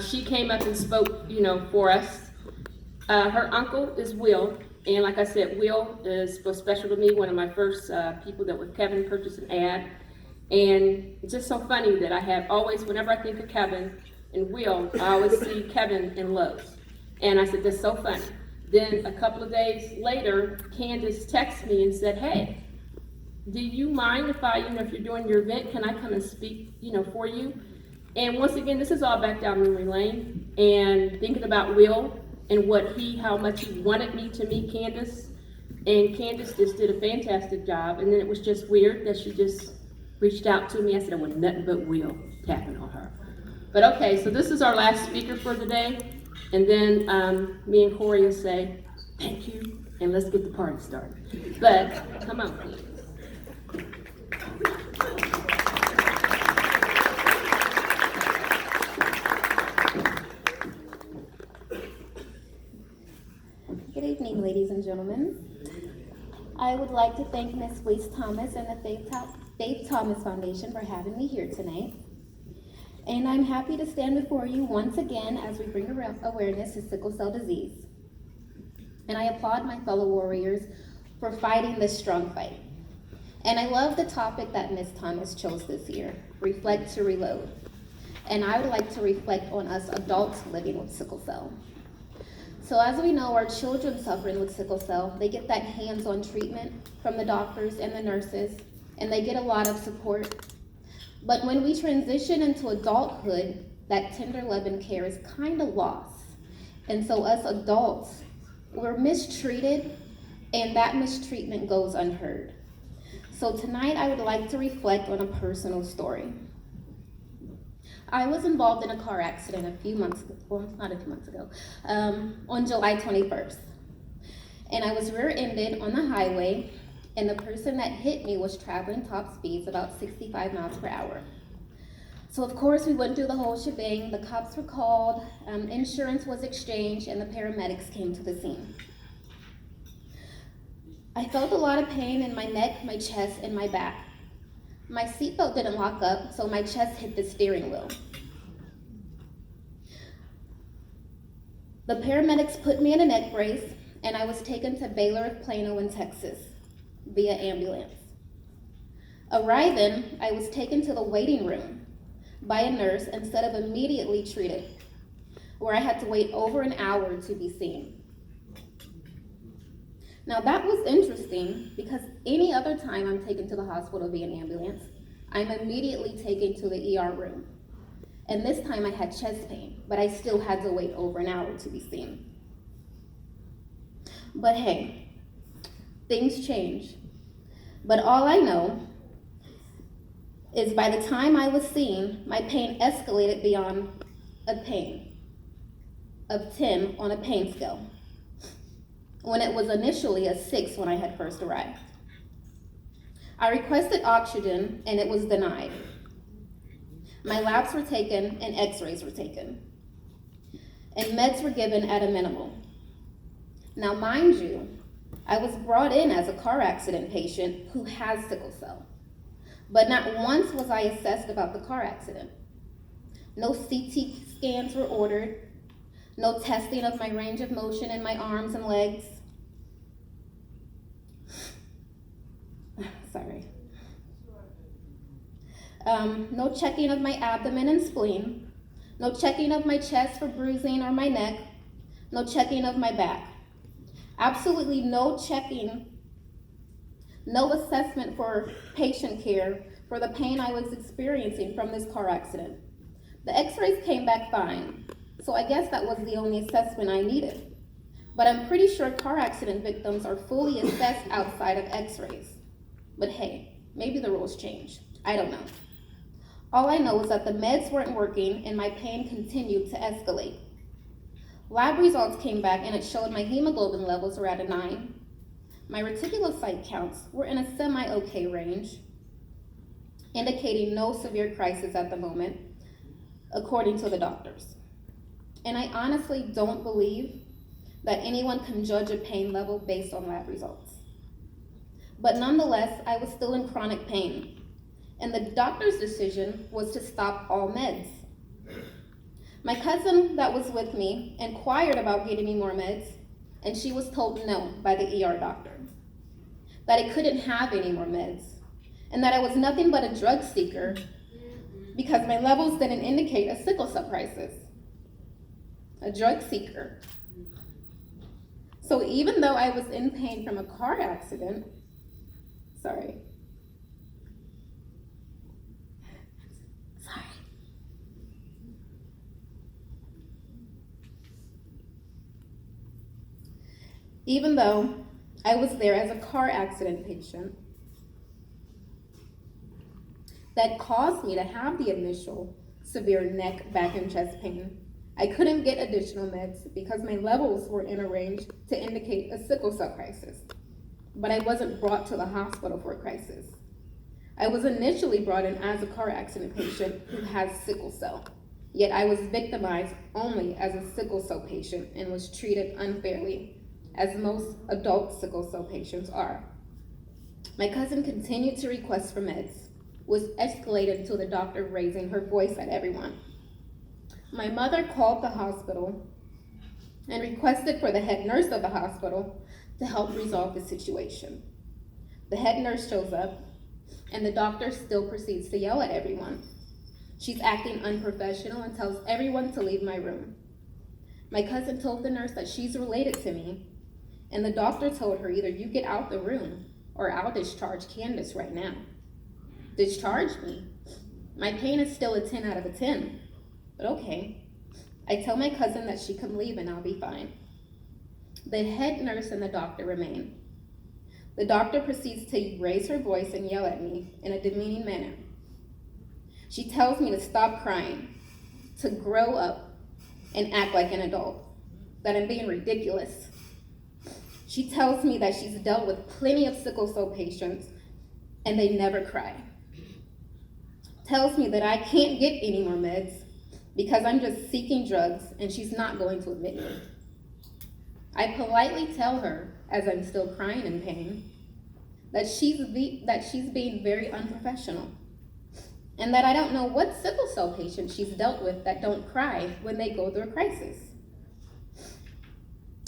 She came up and spoke, for us. Her uncle is Will, and like I said, Will was special to me, one of my first people that with Kevin purchased an ad. And it's just so funny that I have always, whenever I think of Kevin and Will, I always see Kevin in Lowe's. And I said, that's so funny. Then a couple of days later, Candice texted me and said, hey, do you mind if I, if you're doing your event, can I come and speak, for you? And once again, this is all back down memory lane, and thinking about Will and how much he wanted me to meet Candice. And Candice just did a fantastic job. And then it was just weird that she just reached out to me. I said, I want nothing but Will tapping on her. But okay, so this is our last speaker for the day. And then me and Corey will say, thank you, and let's get the party started. But come on, please. Good evening, ladies and gentlemen. I would like to thank Ms. Weiss Thomas and the Faith Thomas Foundation for having me here tonight. And I'm happy to stand before you once again as we bring awareness to sickle cell disease. And I applaud my fellow warriors for fighting this strong fight. And I love the topic that Ms. Thomas chose this year, Reflect to Reload. And I would like to reflect on us adults living with sickle cell. So as we know, our children suffering with sickle cell, they get that hands-on treatment from the doctors and the nurses, and they get a lot of support. But when we transition into adulthood, that tender love and care is kind of lost. And so us adults, we're mistreated, and that mistreatment goes unheard. So tonight I would like to reflect on a personal story. I was involved in a car accident on July 21st. And I was rear-ended on the highway, and the person that hit me was traveling top speeds about 65 miles per hour. So of course we went through the whole shebang. The cops were called, insurance was exchanged, and the paramedics came to the scene. I felt a lot of pain in my neck, my chest, and my back. My seatbelt didn't lock up, so my chest hit the steering wheel. The paramedics put me in a neck brace, and I was taken to Baylor of Plano in Texas via ambulance. Arriving, I was taken to the waiting room by a nurse instead of immediately treated, where I had to wait over an hour to be seen. Now that was interesting because any other time I'm taken to the hospital via an ambulance, I'm immediately taken to the ER room. And this time I had chest pain, but I still had to wait over an hour to be seen. But hey, things change. But all I know is by the time I was seen, my pain escalated beyond a pain of 10 on a pain scale, when it was initially a 6 when I had first arrived. I requested oxygen and it was denied. My labs were taken and x-rays were taken. And meds were given at a minimal. Now mind you, I was brought in as a car accident patient who has sickle cell. But not once was I assessed about the car accident. No CT scans were ordered. No testing of my range of motion in my arms and legs. Sorry. No checking of my abdomen and spleen. No checking of my chest for bruising or my neck. No checking of my back. Absolutely no checking, no assessment for patient care for the pain I was experiencing from this car accident. The x-rays came back fine. So I guess that was the only assessment I needed. But I'm pretty sure car accident victims are fully assessed outside of x-rays. But hey, maybe the rules change. I don't know. All I know is that the meds weren't working and my pain continued to escalate. Lab results came back and it showed my hemoglobin levels were at a 9. My reticulocyte counts were in a semi-okay range, indicating no severe crisis at the moment, according to the doctors. And I honestly don't believe that anyone can judge a pain level based on lab results. But nonetheless, I was still in chronic pain, and the doctor's decision was to stop all meds. My cousin that was with me inquired about getting me more meds, and she was told no by the ER doctor, that I couldn't have any more meds, and that I was nothing but a drug seeker because my levels didn't indicate a sickle cell crisis. A drug seeker. So even though I was in pain from a car accident, even though I was there as a car accident patient, that caused me to have the initial severe neck, back, and chest pain, I couldn't get additional meds because my levels were in a range to indicate a sickle cell crisis. But I wasn't brought to the hospital for a crisis. I was initially brought in as a car accident patient who has sickle cell, yet I was victimized only as a sickle cell patient and was treated unfairly, as most adult sickle cell patients are. My cousin continued to request for meds, was escalated until the doctor raising her voice at everyone. My mother called the hospital and requested for the head nurse of the hospital to help resolve the situation. The head nurse shows up, and the doctor still proceeds to yell at everyone. She's acting unprofessional and tells everyone to leave my room. My cousin told the nurse that she's related to me, and the doctor told her either you get out the room or I'll discharge Candice right now. Discharge me? My pain is still a 10 out of a 10, but okay. I tell my cousin that she can leave and I'll be fine. The head nurse and the doctor remain. The doctor proceeds to raise her voice and yell at me in a demeaning manner. She tells me to stop crying, to grow up and act like an adult, that I'm being ridiculous. She tells me that she's dealt with plenty of sickle cell patients and they never cry. Tells me that I can't get any more meds because I'm just seeking drugs and she's not going to admit me. I politely tell her, as I'm still crying in pain, that she's being very unprofessional and that I don't know what sickle cell patients she's dealt with that don't cry when they go through a crisis.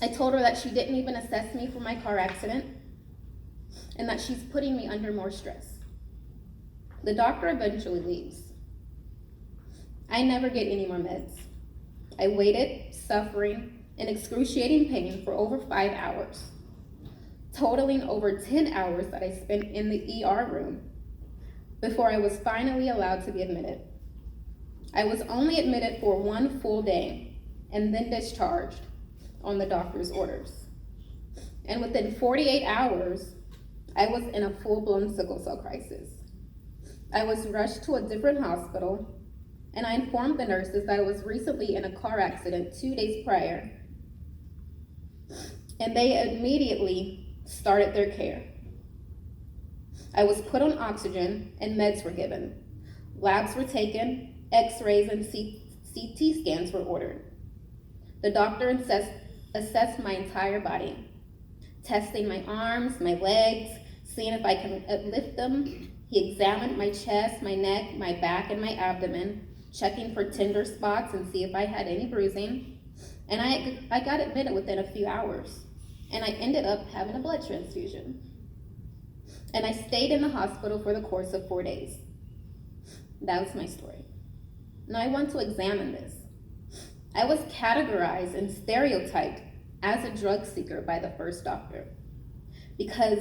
I told her that she didn't even assess me for my car accident and that she's putting me under more stress. The doctor eventually leaves. I never get any more meds. I waited, suffering, in excruciating pain for over 5 hours, totaling over 10 hours that I spent in the ER room before I was finally allowed to be admitted. I was only admitted for 1 full day and then discharged on the doctor's orders. And within 48 hours, I was in a full-blown sickle cell crisis. I was rushed to a different hospital, and I informed the nurses that I was recently in a car accident 2 days prior, and they immediately started their care. I was put on oxygen and meds were given. Labs were taken, x-rays and CT scans were ordered. The doctor assessed my entire body, testing my arms, my legs, seeing if I can lift them. He examined my chest, my neck, my back, and my abdomen, checking for tender spots and see if I had any bruising. And I got admitted within a few hours, and I ended up having a blood transfusion. And I stayed in the hospital for the course of 4 days. That was my story. Now I want to examine this. I was categorized and stereotyped as a drug seeker by the first doctor because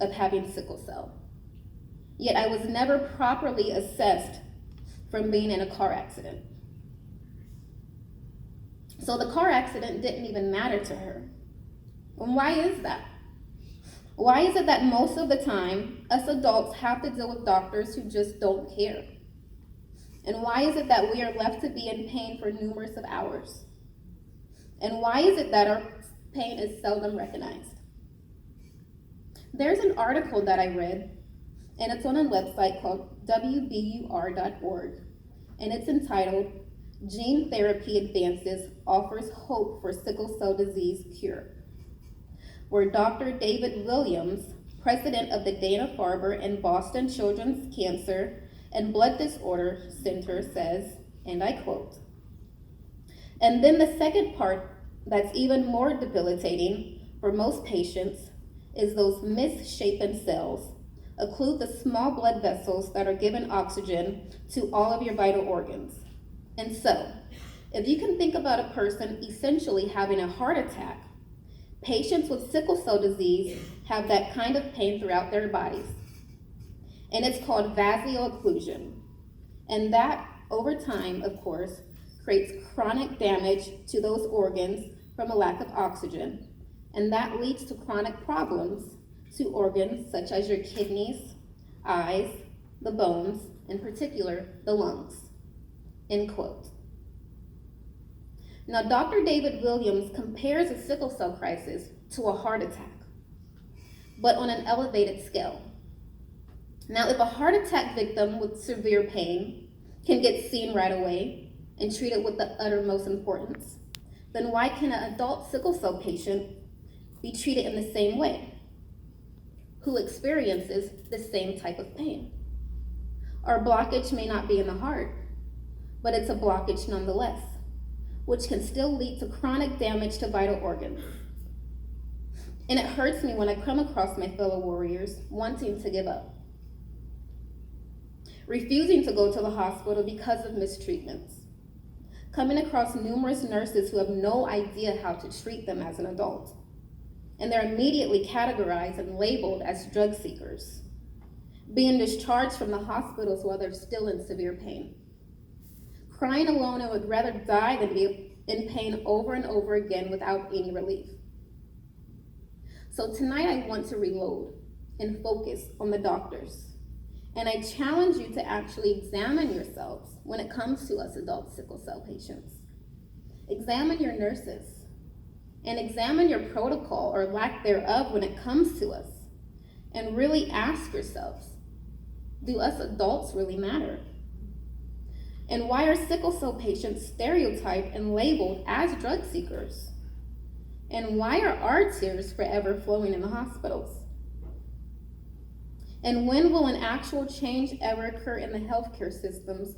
of having sickle cell. Yet I was never properly assessed from being in a car accident. So the car accident didn't even matter to her. And why is that? Why is it that most of the time, us adults have to deal with doctors who just don't care? And why is it that we are left to be in pain for numerous of hours? And why is it that our pain is seldom recognized? There's an article that I read, and it's on a website called wbur.org, and it's entitled, Gene Therapy Advances Offers Hope for Sickle Cell Disease Cure, where Dr. David Williams, president of the Dana-Farber and Boston Children's Cancer and Blood Disorder Center says, and I quote, And then the second part that's even more debilitating for most patients is those misshapen cells occlude the small blood vessels that are given oxygen to all of your vital organs. And so, if you can think about a person essentially having a heart attack, patients with sickle cell disease have that kind of pain throughout their bodies. And it's called vaso-occlusion. And that, over time, of course, creates chronic damage to those organs from a lack of oxygen. And that leads to chronic problems to organs such as your kidneys, eyes, the bones, in particular, the lungs. End quote. Now, Dr. David Williams compares a sickle cell crisis to a heart attack, but on an elevated scale. Now, if a heart attack victim with severe pain can get seen right away and treated with the uttermost importance, then why can an adult sickle cell patient be treated in the same way, who experiences the same type of pain? Our blockage may not be in the heart, but it's a blockage nonetheless, which can still lead to chronic damage to vital organs. And it hurts me when I come across my fellow warriors wanting to give up, refusing to go to the hospital because of mistreatments, coming across numerous nurses who have no idea how to treat them as an adult, and they're immediately categorized and labeled as drug seekers, being discharged from the hospitals while they're still in severe pain, crying alone and would rather die than be in pain over and over again without any relief. So tonight I want to reload and focus on the doctors. And I challenge you to actually examine yourselves when it comes to us adult sickle cell patients. Examine your nurses and examine your protocol or lack thereof when it comes to us. And really ask yourselves, do us adults really matter? And why are sickle cell patients stereotyped and labeled as drug seekers? And why are our tears forever flowing in the hospitals? And when will an actual change ever occur in the healthcare systems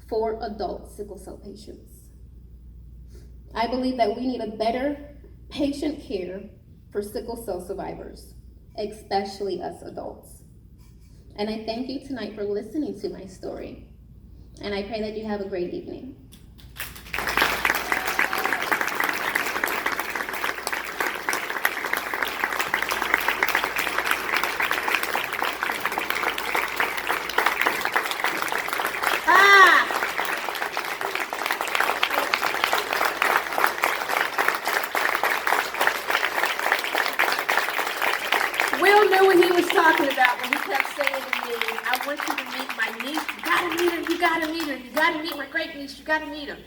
for adult sickle cell patients? I believe that we need a better patient care for sickle cell survivors, especially us adults. And I thank you tonight for listening to my story. And I pray that you have a great evening. Will knew what he was talking about when he kept saying to me, I want you to meet my niece. You gotta meet her, you gotta meet her, you gotta meet my great niece, you gotta meet her.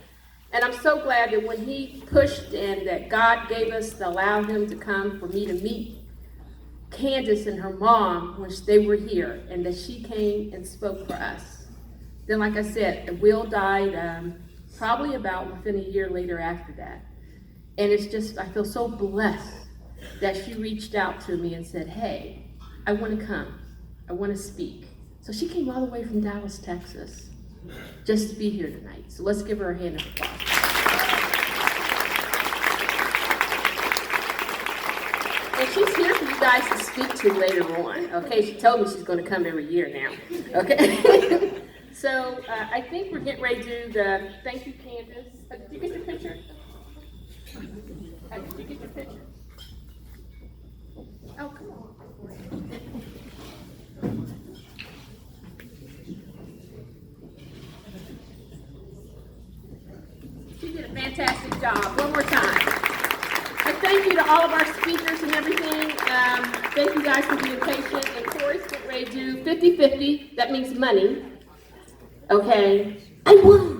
And I'm so glad that when he pushed and that God gave us to allow him to come for me to meet Candice and her mom, which they were here, and that she came and spoke for us. Then, like I said, Will died probably about within a year later after that. And it's just, I feel so blessed that she reached out to me and said, hey, I want to come. I want to speak. So she came all the way from Dallas, Texas, just to be here tonight. So let's give her a hand of applause. And she's here for you guys to speak to later on. Okay, she told me she's going to come every year now. Okay. So I think we're getting ready to do the thank you, Candice. Did you get your picture? Did you get your picture? Oh, come on. She did a fantastic job. One more time. And thank you to all of our speakers and everything. Thank you guys for being patient. And Corey's getting ready to do 50-50. That means money. Okay. I won.